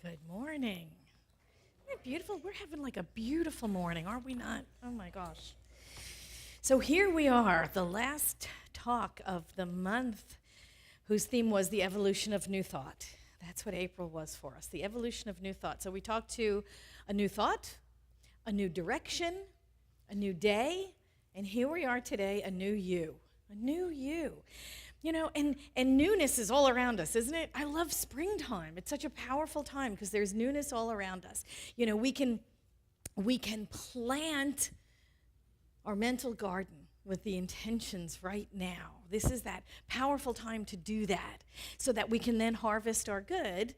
Good morning. Isn't it beautiful? We're having like a beautiful morning, are we not? Oh my gosh. So here we are, the last talk of the month, whose theme was the evolution of new thought. That's what April was for us, the evolution of new thought. So we talked to a new thought, a new direction, a new day, and here we are today, a new you. A new you. You know, and newness is all around us, isn't it? I love springtime. It's such a powerful time because there's newness all around us. You know, we can plant our mental garden with the intentions right now. This is that powerful time to do that so that we can then harvest our good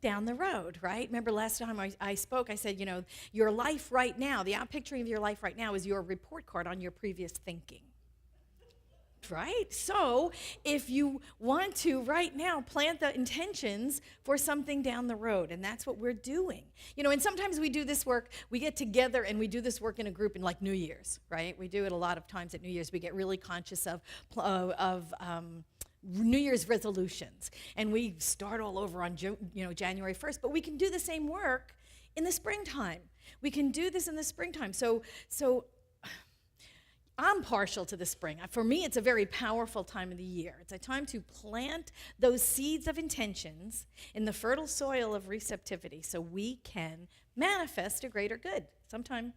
down the road, right? Remember last time I spoke, I said, you know, your life right now, the outpicturing of your life right now is your report card on your previous thinking. Right? So if you want to right now plant the intentions for something down the road, and that's what we're doing. You know, and sometimes we do this work, we get together and we do this work in a group in like New Year's, right? We do it a lot of times at New Year's. We get really conscious of New Year's resolutions, and we start all over on January 1st, but we can do the same work in the springtime. We can do this in the springtime. So I'm partial to the spring. For me, it's a very powerful time of the year. It's a time to plant those seeds of intentions in the fertile soil of receptivity so we can manifest a greater good sometime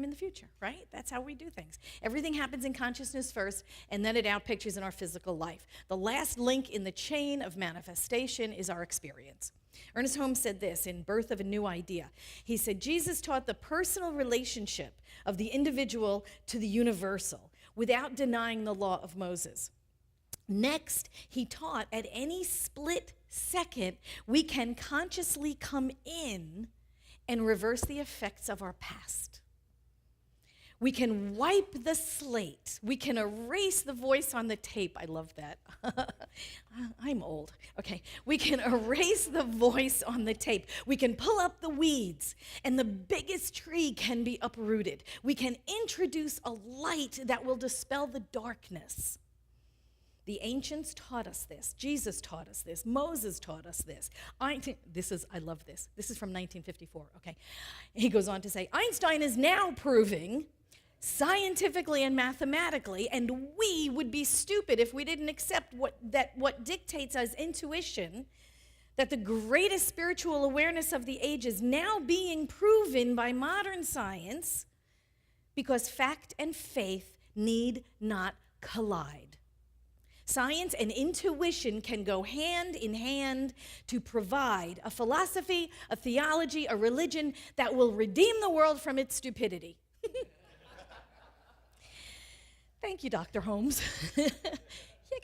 in the future, right? That's how we do things. Everything happens in consciousness first, and then it outpictures in our physical life. The last link in the chain of manifestation is our experience. Ernest Holmes said this in Birth of a New Idea. He said, Jesus taught the personal relationship of the individual to the universal without denying the law of Moses. Next, he taught at any split second, we can consciously come in and reverse the effects of our past. We can wipe the slate. We can erase the voice on the tape. I love that. I'm old. Okay. We can erase the voice on the tape. We can pull up the weeds, and the biggest tree can be uprooted. We can introduce a light that will dispel the darkness. The ancients taught us this. Jesus taught us this. Moses taught us this. I love this. This is from 1954, okay? He goes on to say, Einstein is now proving scientifically and mathematically, and we would be stupid if we didn't accept what dictates as intuition, that the greatest spiritual awareness of the age is now being proven by modern science because fact and faith need not collide. Science and intuition can go hand in hand to provide a philosophy, a theology, a religion that will redeem the world from its stupidity. Thank you, Dr. Holmes. You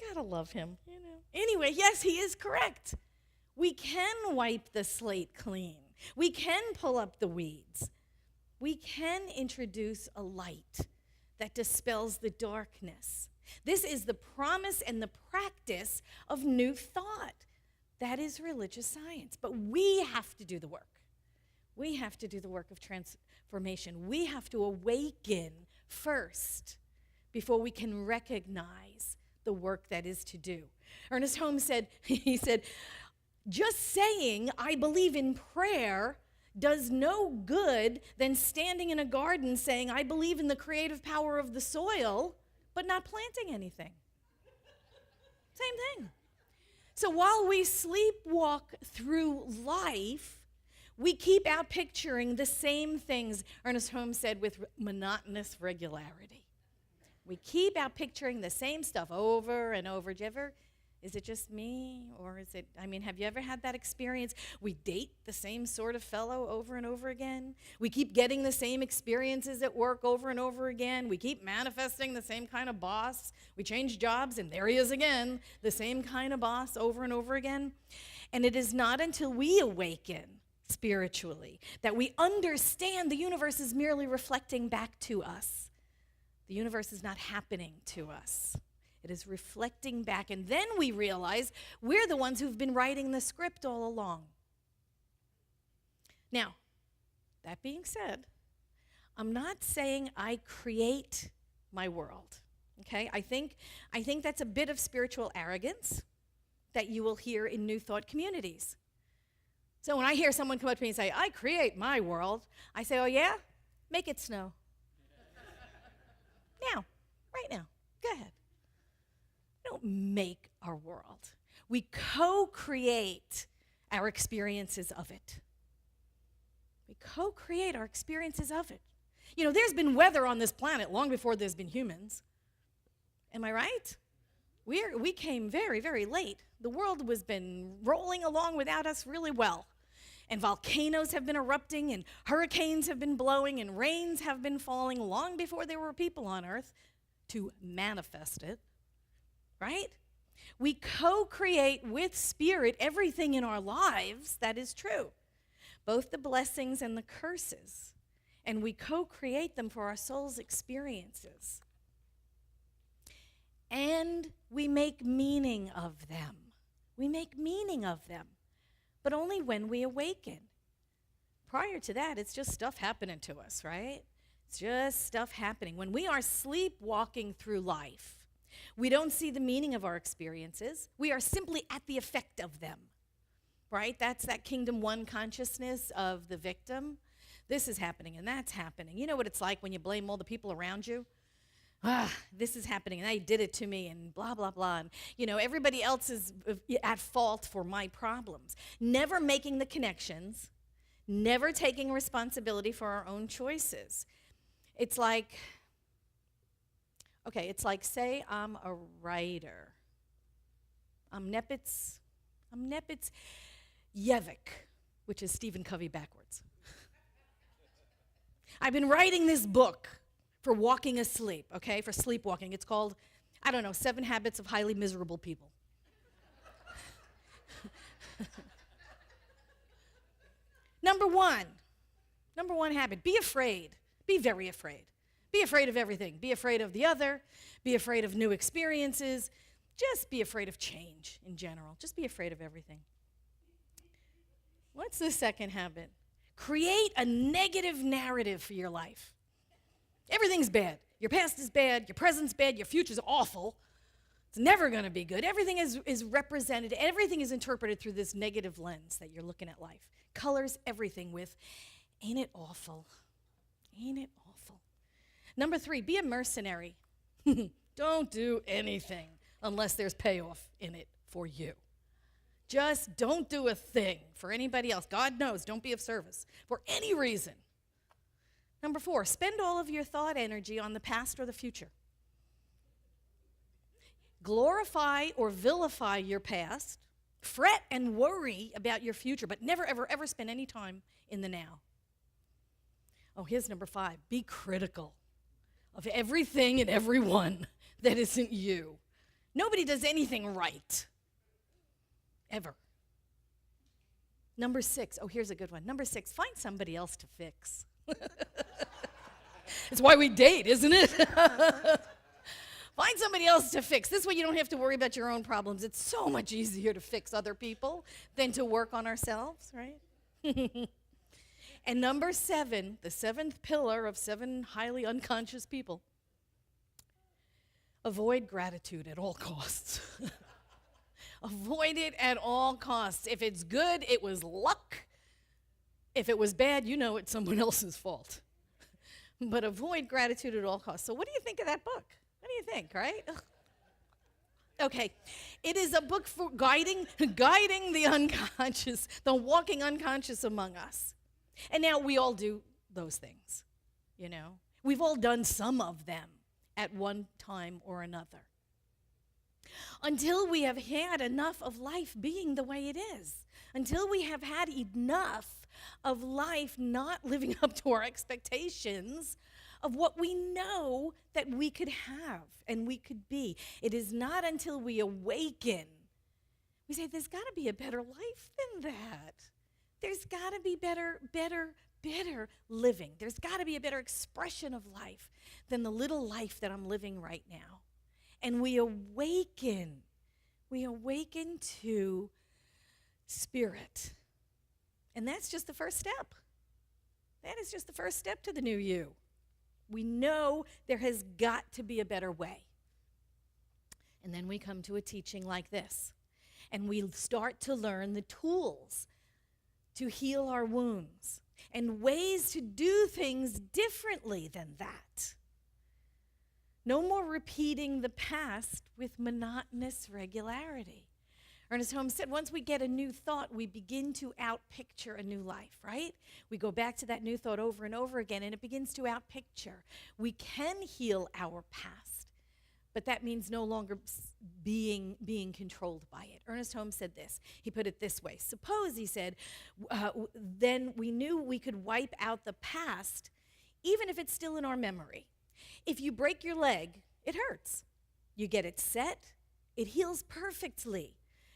gotta love him, you know. Anyway, yes, he is correct. We can wipe the slate clean. We can pull up the weeds. We can introduce a light that dispels the darkness. This is the promise and the practice of new thought. That is religious science. But we have to do the work. We have to do the work of transformation. We have to awaken first before we can recognize the work that is to do. Ernest Holmes said, he said, just saying I believe in prayer does no good than standing in a garden saying I believe in the creative power of the soil, but not planting anything. Same thing. So while we sleepwalk through life, we keep out picturing the same things, Ernest Holmes said, with monotonous regularity. We keep out picturing the same stuff over and over. Is it just me? Or is it, have you ever had that experience? We date the same sort of fellow over and over again. We keep getting the same experiences at work over and over again. We keep manifesting the same kind of boss. We change jobs, and there he is again, the same kind of boss over and over again. And it is not until we awaken spiritually that we understand the universe is merely reflecting back to us. The universe is not happening to us. It is reflecting back, and then we realize we're the ones who've been writing the script all along. Now, that being said, I'm not saying I create my world, okay? I think that's a bit of spiritual arrogance that you will hear in New Thought communities. So when I hear someone come up to me and say, I create my world, I say, oh yeah? Make it snow. Now, right now. Go ahead. We don't make our world. We co-create our experiences of it. We co-create our experiences of it. You know, there's been weather on this planet long before there's been humans. Am I right? We came very, very late. The world has been rolling along without us really well. And volcanoes have been erupting, and hurricanes have been blowing, and rains have been falling long before there were people on earth to manifest it, right? We co-create with Spirit everything in our lives that is true, both the blessings and the curses. And we co-create them for our soul's experiences. And we make meaning of them. We make meaning of them, but only when we awaken. Prior to that, it's just stuff happening to us, right? It's just stuff happening. When we are sleepwalking through life, we don't see the meaning of our experiences. We are simply at the effect of them, right? That's that kingdom one consciousness of the victim. This is happening and that's happening. You know what it's like when you blame all the people around you? This is happening, and they did it to me, and blah, blah, blah. And, you know, everybody else is at fault for my problems. Never making the connections, never taking responsibility for our own choices. It's like, say I'm a writer. I'm Nepitz Yevik, which is Stephen Covey backwards. I've been writing this book for walking asleep, okay, for sleepwalking. It's called, 7 Habits of Highly Miserable People. Number one habit, be afraid. Be very afraid. Be afraid of everything. Be afraid of the other. Be afraid of new experiences. Just be afraid of change in general. Just be afraid of everything. What's the second habit? Create a negative narrative for your life. Everything's bad. Your past is bad. Your present's bad. Your future's awful. It's never going to be good. Everything is represented. Everything is interpreted through this negative lens that you're looking at life. Colors everything with, ain't it awful? Ain't it awful? Number 3, be a mercenary. Don't do anything unless there's payoff in it for you. Just don't do a thing for anybody else. God knows, don't be of service for any reason. Number 4, spend all of your thought energy on the past or the future. Glorify or vilify your past. Fret and worry about your future, but never, ever, ever spend any time in the now. Oh, here's number 5. Be critical of everything and everyone that isn't you. Nobody does anything right, ever. Number 6. Oh, here's a good one. Number 6, find somebody else to fix. It's why we date, isn't it? Find somebody else to fix. This way you don't have to worry about your own problems. It's so much easier to fix other people than to work on ourselves, right? And number 7, the 7th pillar of 7 highly unconscious people. Avoid gratitude at all costs. Avoid it at all costs. If it's good, it was luck. If it was bad, you know it's someone else's fault. But avoid gratitude at all costs. So what do you think of that book? What do you think, right? Ugh. Okay, it is a book for guiding the unconscious, the walking unconscious among us. And now we all do those things, you know. We've all done some of them at one time or another. Until we have had enough of life being the way it is. Until we have had enough of life not living up to our expectations of what we know that we could have and we could be. It is not until we awaken, we say, there's got to be a better life than that. There's got to be better living. There's got to be a better expression of life than the little life that I'm living right now. And we awaken to spirit. And that's just the first step. That is just the first step to the new you. We know there has got to be a better way. And then we come to a teaching like this. And we start to learn the tools to heal our wounds and ways to do things differently than that. No more repeating the past with monotonous regularity. Ernest Holmes said, once we get a new thought, we begin to outpicture a new life, right? We go back to that new thought over and over again, and it begins to outpicture. We can heal our past, but that means no longer being controlled by it. Ernest Holmes said this. He put it this way. Suppose, he said, then we knew we could wipe out the past, even if it's still in our memory. If you break your leg, it hurts. You get it set, it heals perfectly.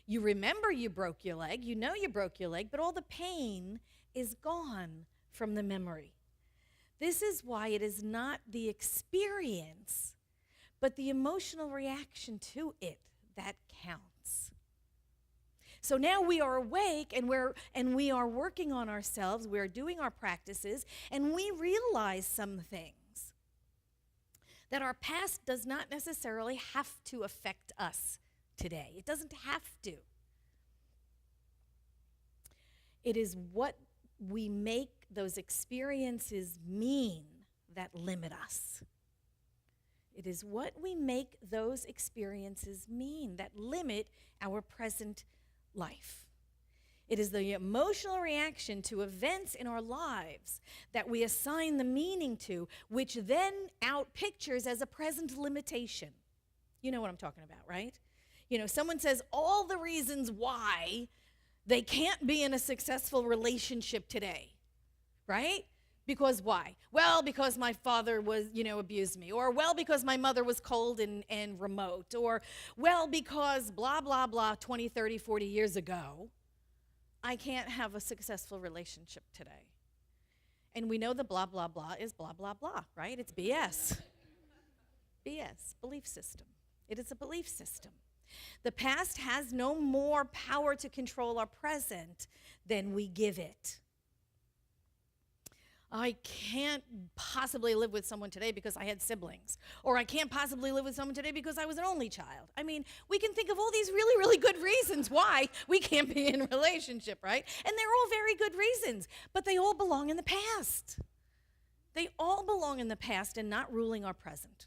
You remember you broke your leg, you know you broke your leg, but all the pain is gone from the memory. This is why it is not the experience, but the emotional reaction to it that counts. So now we are awake and we are working on ourselves, we're doing our practices, and we realize some things. That our past does not necessarily have to affect us today. It doesn't have to. It is what we make those experiences mean that limit us. It is what we make those experiences mean that limit our present life. It is the emotional reaction to events in our lives that we assign the meaning to, which then outpictures as a present limitation. You know what I'm talking about, right? You know, someone says all the reasons why they can't be in a successful relationship today, right? Because why? Well, because my father was, abused me. Or, well, because my mother was cold and remote. Or, well, because blah, blah, blah, 20, 30, 40 years ago, I can't have a successful relationship today. And we know the blah, blah, blah is blah, blah, blah, right? It's BS. BS, belief system. It is a belief system. The past has no more power to control our present than we give it. I can't possibly live with someone today because I had siblings. Or I can't possibly live with someone today because I was an only child. I mean, we can think of all these really, really good reasons why we can't be in a relationship, right? And they're all very good reasons, but they all belong in the past. They all belong in the past and not ruling our present.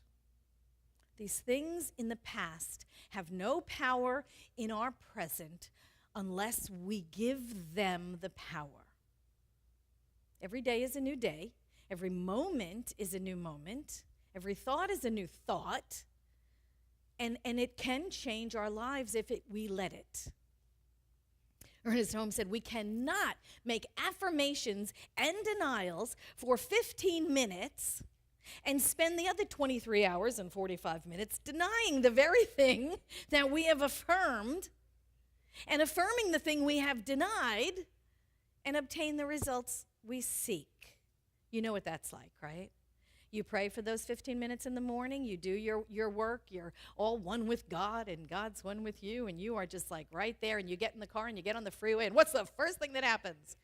These things in the past have no power in our present unless we give them the power. Every day is a new day. Every moment is a new moment. Every thought is a new thought. And it can change our lives if we let it. Ernest Holmes said, we cannot make affirmations and denials for 15 minutes and spend the other 23 hours and 45 minutes denying the very thing that we have affirmed and affirming the thing we have denied and obtain the results we seek. You know what that's like, right? You pray for those 15 minutes in the morning, you do your work, you're all one with God, and God's one with you, and you are just like right there, and you get in the car, and you get on the freeway, and what's the first thing that happens?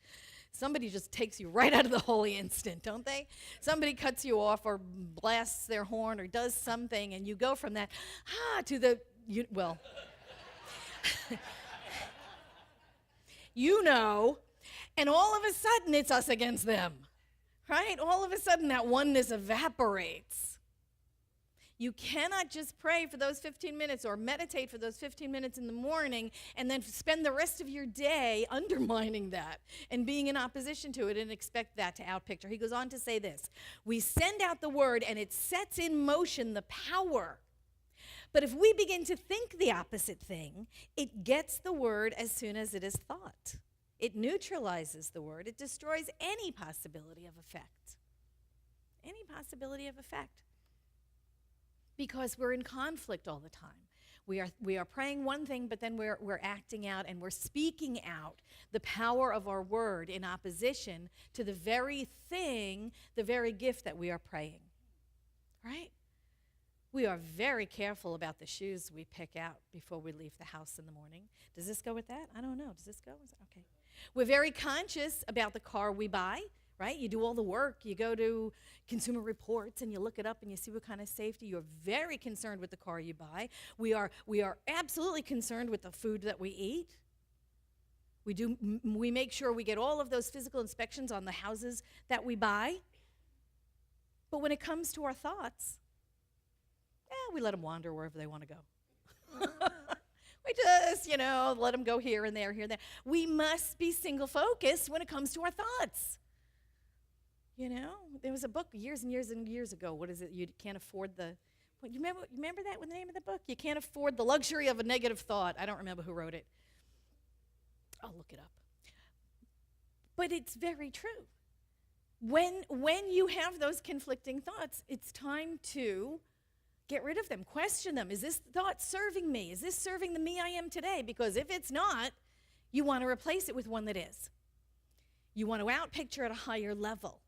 Somebody just takes you right out of the holy instant, don't they? Somebody cuts you off or blasts their horn or does something, and you go from that, to the, and all of a sudden it's us against them, right? All of a sudden that oneness evaporates. You cannot just pray for those 15 minutes or meditate for those 15 minutes in the morning and then spend the rest of your day undermining that and being in opposition to it and expect that to outpicture. He goes on to say this, we send out the word and it sets in motion the power. But if we begin to think the opposite thing, it gets the word as soon as it is thought. It neutralizes the word. It destroys any possibility of effect. Any possibility of effect. Because we're in conflict all the time. We are praying one thing, but then we're acting out and we're speaking out the power of our word in opposition to the very thing, the very gift that we are praying. Right? We are very careful about the shoes we pick out before we leave the house in the morning. Does this go with that? I don't know. Does this go? Okay. We're very conscious about the car we buy, right? You do all the work. You go to Consumer Reports and you look it up and you see what kind of safety. You're very concerned with the car you buy. We are absolutely concerned with the food that we eat. We make sure we get all of those physical inspections on the houses that we buy. But when it comes to our thoughts, we let them wander wherever they want to go. We just, let them go here and there, here and there. We must be single-focused when it comes to our thoughts. There was a book years and years and years ago. What is it? You can't afford you remember that with the name of the book? You can't afford the luxury of a negative thought. I don't remember who wrote it. I'll look it up. But it's very true. When you have those conflicting thoughts, it's time to get rid of them. Question them. Is this thought serving me? Is this serving the me I am today? Because if it's not, you want to replace it with one that is. You want to outpicture at a higher level.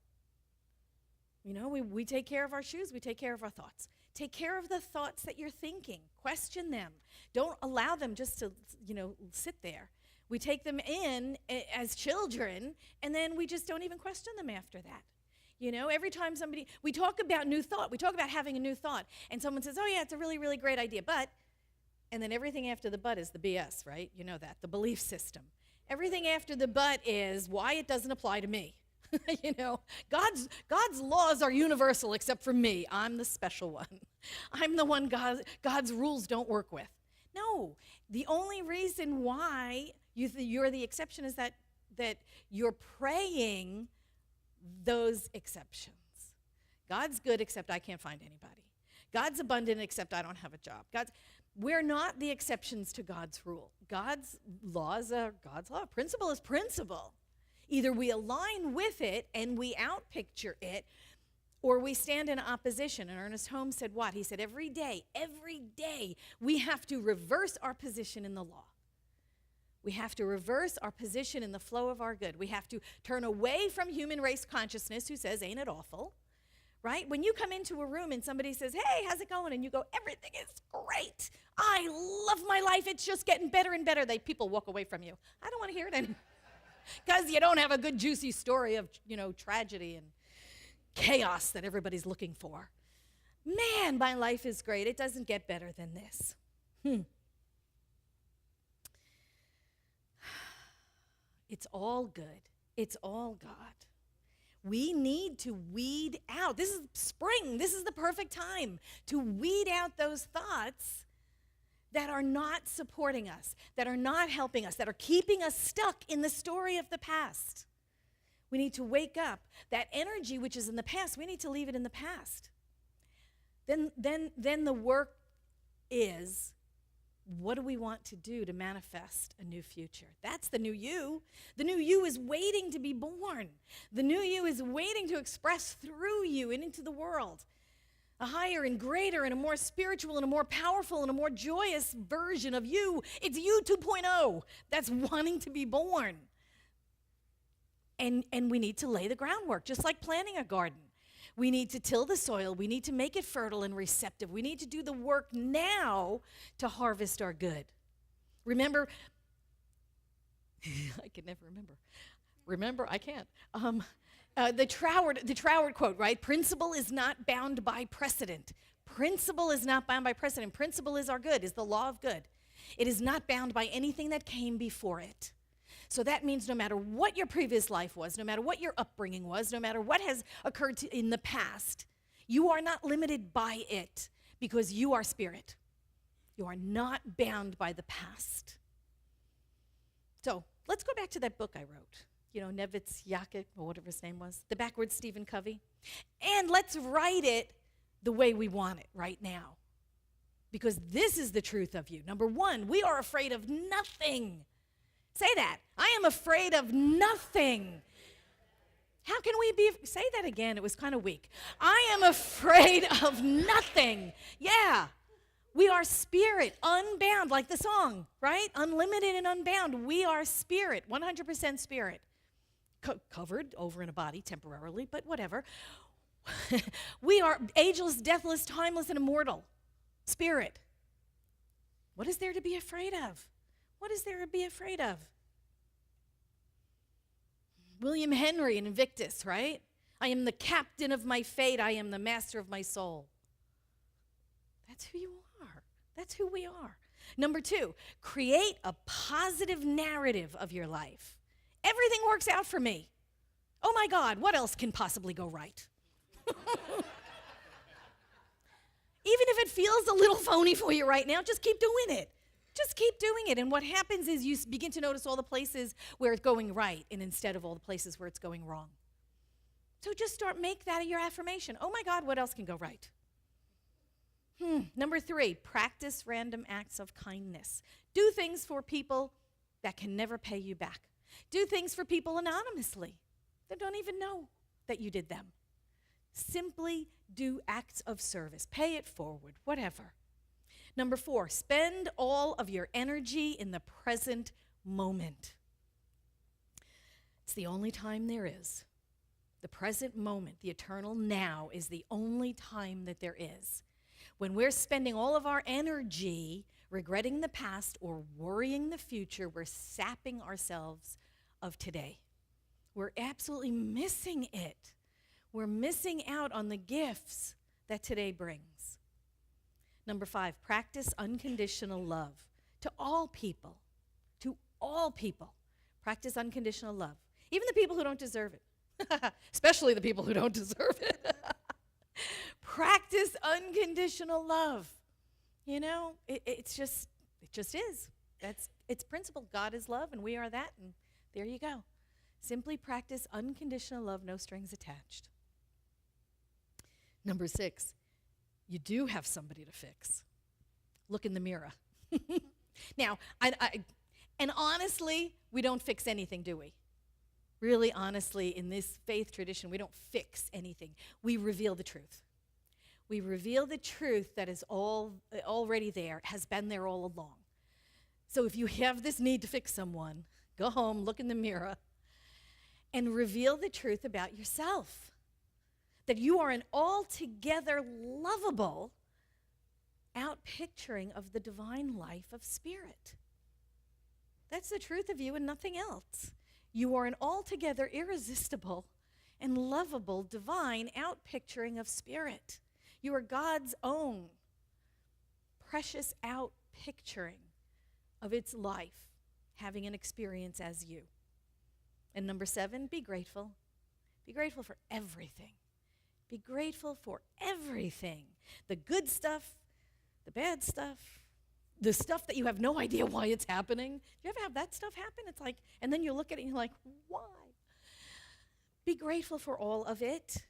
We take care of our shoes. We take care of our thoughts. Take care of the thoughts that you're thinking. Question them. Don't allow them just to, sit there. We take them in as children, and then we just don't even question them after that. Every time we talk about new thought, we talk about having a new thought, and someone says, oh yeah, it's a really, really great idea, but, and then everything after the but is the BS, right? You know that, the belief system. Everything after the but is why it doesn't apply to me. God's laws are universal except for me. I'm the special one. I'm the one God's rules don't work with. No, the only reason why you're the exception is that you're praying those exceptions. God's good except I can't find anybody. God's abundant except I don't have a job. We're not the exceptions to God's rule. God's laws are God's law. Principle is principle. Either we align with it and we outpicture it, or we stand in opposition. And Ernest Holmes said what? He said every day, we have to reverse our position in the law. We have to reverse our position in the flow of our good. We have to turn away from human race consciousness who says, ain't it awful? Right? When you come into a room and somebody says, hey, how's it going? And you go, everything is great. I love my life. It's just getting better and better. People walk away from you. I don't want to hear it anymore. Because you don't have a good, juicy story of, tragedy and chaos that everybody's looking for. Man, my life is great. It doesn't get better than this. It's all good. It's all God. We need to weed out. This is spring. This is the perfect time to weed out those thoughts that are not supporting us, that are not helping us, that are keeping us stuck in the story of the past. We need to wake up. That energy which is in the past, we need to leave it in the past. Then the work is, what do we want to do to manifest a new future? That's the new you. The new you is waiting to be born. The new you is waiting to express through you and into the world. A higher and greater and a more spiritual and a more powerful and a more joyous version of you. It's you 2.0 that's wanting to be born. And we need to lay the groundwork, just like planting a garden. We need to till the soil. We need to make it fertile and receptive. We need to do the work now to harvest our good. Remember, I can never remember. Remember, I can't. The Troward quote, right? Principle is not bound by precedent. Principle is not bound by precedent. Principle is our good, is the law of good. It is not bound by anything that came before it. So that means no matter what your previous life was, no matter what your upbringing was, no matter what has occurred in the past, you are not limited by it because you are spirit. You are not bound by the past. So let's go back to that book I wrote. Nevitz Yakic, or whatever his name was, the backwards Stephen Covey. And let's write it the way we want it right now. Because this is the truth of you. Number one, we are afraid of nothing. Say that. I am afraid of nothing. How can we be? Say that again. It was kind of weak. I am afraid of nothing. Yeah. We are spirit, unbound, like the song, right? Unlimited and unbound. We are spirit, 100% spirit. Covered over in a body temporarily, but whatever. We are ageless, deathless, timeless, and immortal. Spirit. What is there to be afraid of? What is there to be afraid of? William Henry in Invictus, right? I am the captain of my fate. I am the master of my soul. That's who you are. That's who we are. Number 2, create a positive narrative of your life. Everything works out for me. Oh my God, what else can possibly go right? Even if it feels a little phony for you right now, just keep doing it. Just keep doing it. And what happens is you begin to notice all the places where it's going right and instead of all the places where it's going wrong. So just make that your affirmation. Oh my God, what else can go right? Number 3, practice random acts of kindness. Do things for people that can never pay you back. Do things for people anonymously that don't even know that you did them. Simply do acts of service. Pay it forward, whatever. Number 4, spend all of your energy in the present moment. It's the only time there is. The present moment, the eternal now, is the only time that there is. When we're spending all of our energy regretting the past or worrying the future, we're sapping ourselves of today. We're absolutely missing it. We're missing out on the gifts that today brings. Number 5, practice unconditional love to all people. To all people. Practice unconditional love. Even the people who don't deserve it. Especially the people who don't deserve it. Practice unconditional love. You know, it just is. It's principle. God is love and we are that, and there you go. Simply practice unconditional love, no strings attached. Number 6, you do have somebody to fix. Look in the mirror. Now, and honestly, we don't fix anything, do we? Really, honestly, in this faith tradition, we don't fix anything. We reveal the truth. We reveal the truth that is already there, has been there all along. So if you have this need to fix someone, go home, look in the mirror, and reveal the truth about yourself. That you are an altogether lovable outpicturing of the divine life of spirit. That's the truth of you and nothing else. You are an altogether irresistible and lovable divine outpicturing of spirit. You are God's own precious outpicturing of its life, having an experience as you. And number 7, be grateful. Be grateful for everything. Be grateful for everything. The good stuff, the bad stuff, the stuff that you have no idea why it's happening. Do you ever have that stuff happen? It's like, and then you look at it and you're like, why? Be grateful for all of it,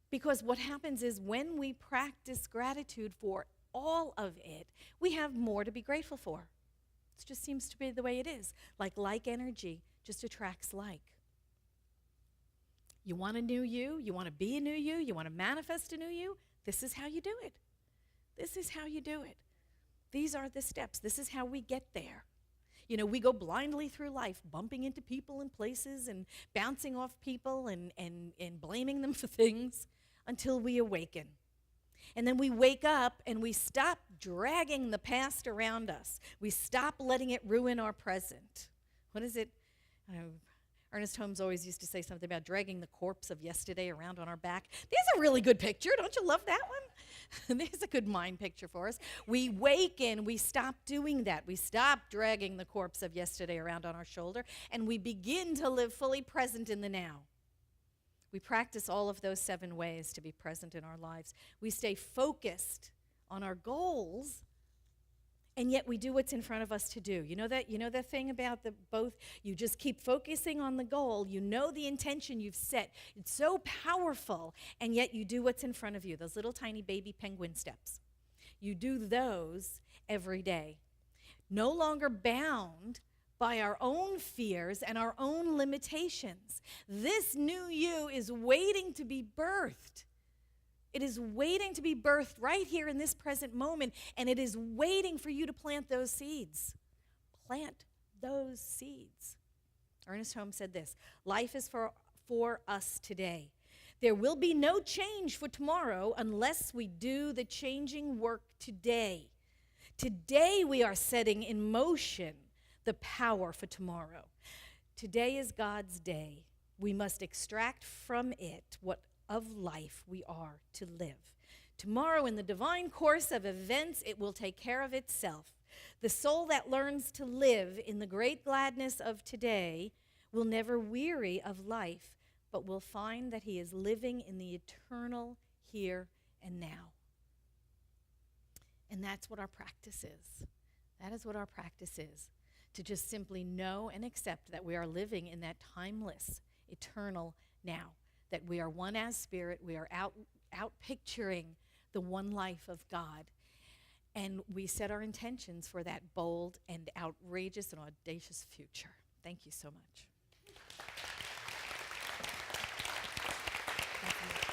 because what happens is when we practice gratitude for all of it, we have more to be grateful for. It just seems to be the way it is. Like energy just attracts like. You want a new you? You want to be a new you? You want to manifest a new you? This is how you do it. This is how you do it. These are the steps. This is how we get there. You know, we go blindly through life, bumping into people and places and bouncing off people and blaming them for things until we awaken. And then we wake up and we stop dragging the past around us. We stop letting it ruin our present. What is it? Ernest Holmes always used to say something about dragging the corpse of yesterday around on our back. There's a really good picture. Don't you love that one? There's a good mind picture for us. We waken, we stop doing that. We stop dragging the corpse of yesterday around on our shoulder, and we begin to live fully present in the now. We practice all of those 7 ways to be present in our lives. We stay focused on our goals, and yet we do what's in front of us to do. You know that thing about you just keep focusing on the goal. You know the intention you've set. It's so powerful, and yet you do what's in front of you, those little tiny baby penguin steps. You do those every day. No longer bound by our own fears and our own limitations. This new you is waiting to be birthed. It is waiting to be birthed right here in this present moment, and it is waiting for you to plant those seeds. Plant those seeds. Ernest Holmes said this: life is for us today. There will be no change for tomorrow unless we do the changing work today. Today we are setting in motion the power for tomorrow. Today is God's day. We must extract from it what of life we are to live. Tomorrow, in the divine course of events, it will take care of itself. The soul that learns to live in the great gladness of today will never weary of life, but will find that he is living in the eternal here and now. And that's what our practice is. That is what our practice is, to just simply know and accept that we are living in that timeless, eternal now, that we are one as spirit, we are out picturing the one life of God, and we set our intentions for that bold and outrageous and audacious future. Thank you so much. Thank you.